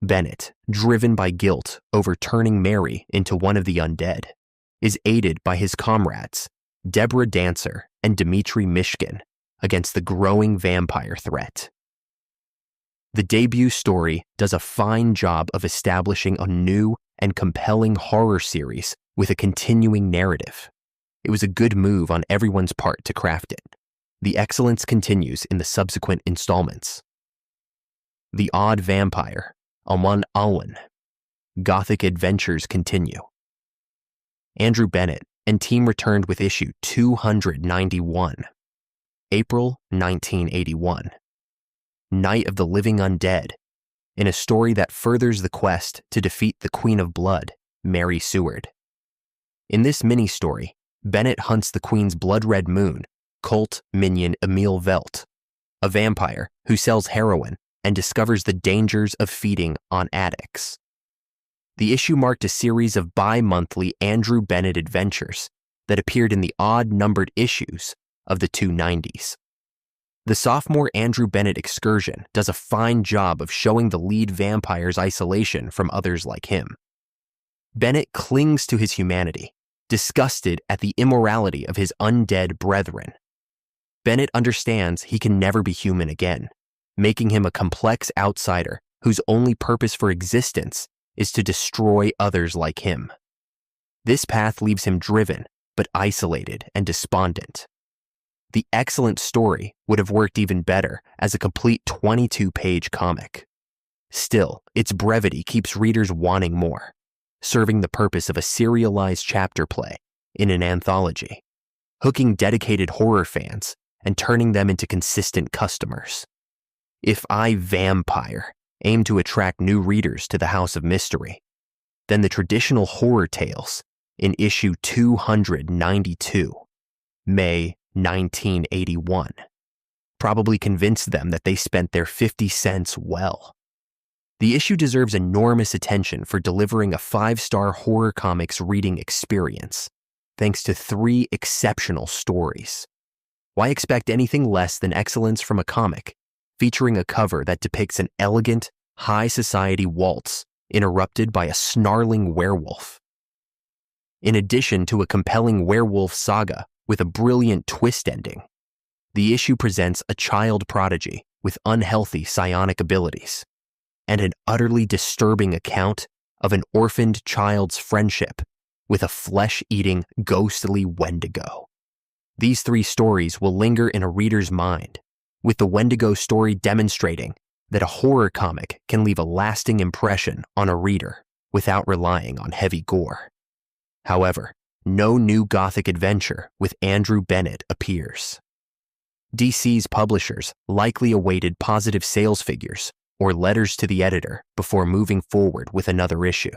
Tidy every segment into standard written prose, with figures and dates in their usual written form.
Bennett, driven by guilt over turning Mary into one of the undead, is aided by his comrades, Deborah Dancer and Dmitri Mishkin, against the growing vampire threat. The debut story does a fine job of establishing a new and compelling horror series with a continuing narrative. It was a good move on everyone's part to craft it. The excellence continues in the subsequent installments. The Odd Vampire, Aman Alwan. Gothic adventures continue. Andrew Bennett and team returned with issue 291. April 1981. Night of the Living Undead, in a story that furthers the quest to defeat the Queen of Blood, Mary Seward. In this mini-story, Bennett hunts the Queen's blood-red moon, cult minion Emil Velt, a vampire who sells heroin and discovers the dangers of feeding on addicts. The issue marked a series of bi-monthly Andrew Bennett adventures that appeared in the odd-numbered issues of the 290s. The sophomore Andrew Bennett excursion does a fine job of showing the lead vampire's isolation from others like him. Bennett clings to his humanity, disgusted at the immorality of his undead brethren. Bennett understands he can never be human again, making him a complex outsider whose only purpose for existence is to destroy others like him. This path leaves him driven, but isolated and despondent. The excellent story would have worked even better as a complete 22-page comic. Still, its brevity keeps readers wanting more, serving the purpose of a serialized chapter play in an anthology, hooking dedicated horror fans and turning them into consistent customers. If I Vampire aim to attract new readers to the House of Mystery, then the traditional horror tales in issue 292, May 1981, probably convinced them that they spent their 50 cents well. The issue deserves enormous attention for delivering a 5-star horror comics reading experience, thanks to 3 exceptional stories. Why expect anything less than excellence from a comic featuring a cover that depicts an elegant, high society waltz interrupted by a snarling werewolf? In addition to a compelling werewolf saga with a brilliant twist ending, the issue presents a child prodigy with unhealthy psionic abilities and an utterly disturbing account of an orphaned child's friendship with a flesh-eating, ghostly Wendigo. These 3 stories will linger in a reader's mind, with the Wendigo story demonstrating that a horror comic can leave a lasting impression on a reader without relying on heavy gore. However, no new Gothic adventure with Andrew Bennett appears. DC's publishers likely awaited positive sales figures or letters to the editor before moving forward with another issue.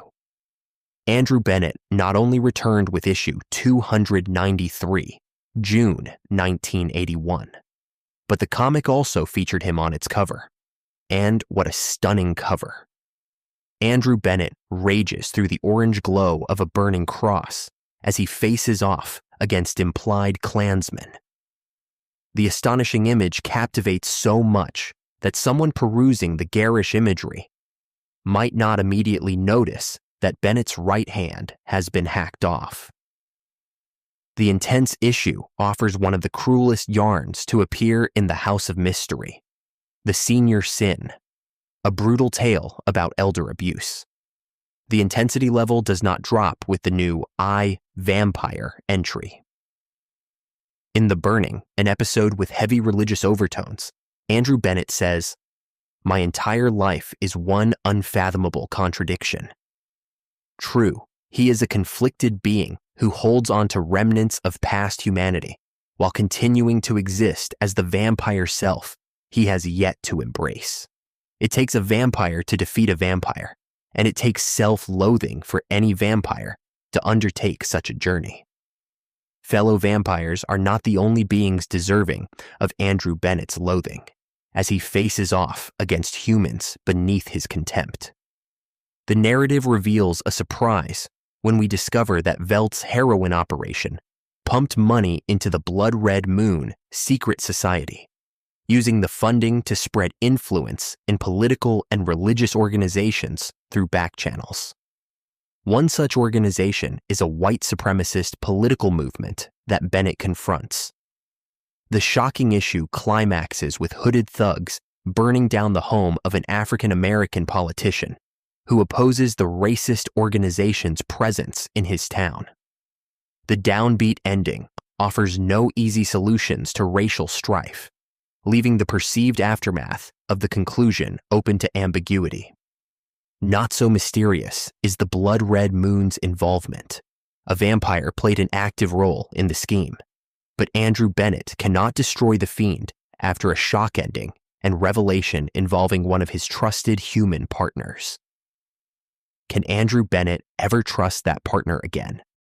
Andrew Bennett not only returned with issue 293, June 1981, but the comic also featured him on its cover. And what a stunning cover. Andrew Bennett rages through the orange glow of a burning cross as he faces off against implied Klansmen. The astonishing image captivates so much that someone perusing the garish imagery might not immediately notice that Bennett's right hand has been hacked off. The intense issue offers one of the cruelest yarns to appear in the House of Mystery, The Senior Sin, a brutal tale about elder abuse. The intensity level does not drop with the new I, Vampire entry. In The Burning, an episode with heavy religious overtones, Andrew Bennett says, "My entire life is one unfathomable contradiction." True, he is a conflicted being who holds on to remnants of past humanity while continuing to exist as the vampire self he has yet to embrace. It takes a vampire to defeat a vampire, and it takes self-loathing for any vampire to undertake such a journey. Fellow vampires are not the only beings deserving of Andrew Bennett's loathing, as he faces off against humans beneath his contempt. The narrative reveals a surprise when we discover that Velt's heroin operation pumped money into the Blood Red Moon secret society, using the funding to spread influence in political and religious organizations through back channels. One such organization is a white supremacist political movement that Bennett confronts. The shocking issue climaxes with hooded thugs burning down the home of an African-American politician who opposes the racist organization's presence in his town. The downbeat ending offers no easy solutions to racial strife, leaving the perceived aftermath of the conclusion open to ambiguity. Not so mysterious is the Blood Red Moon's involvement. A vampire played an active role in the scheme, but Andrew Bennett cannot destroy the fiend after a shock ending and revelation involving one of his trusted human partners. Can Andrew Bennett ever trust that partner again?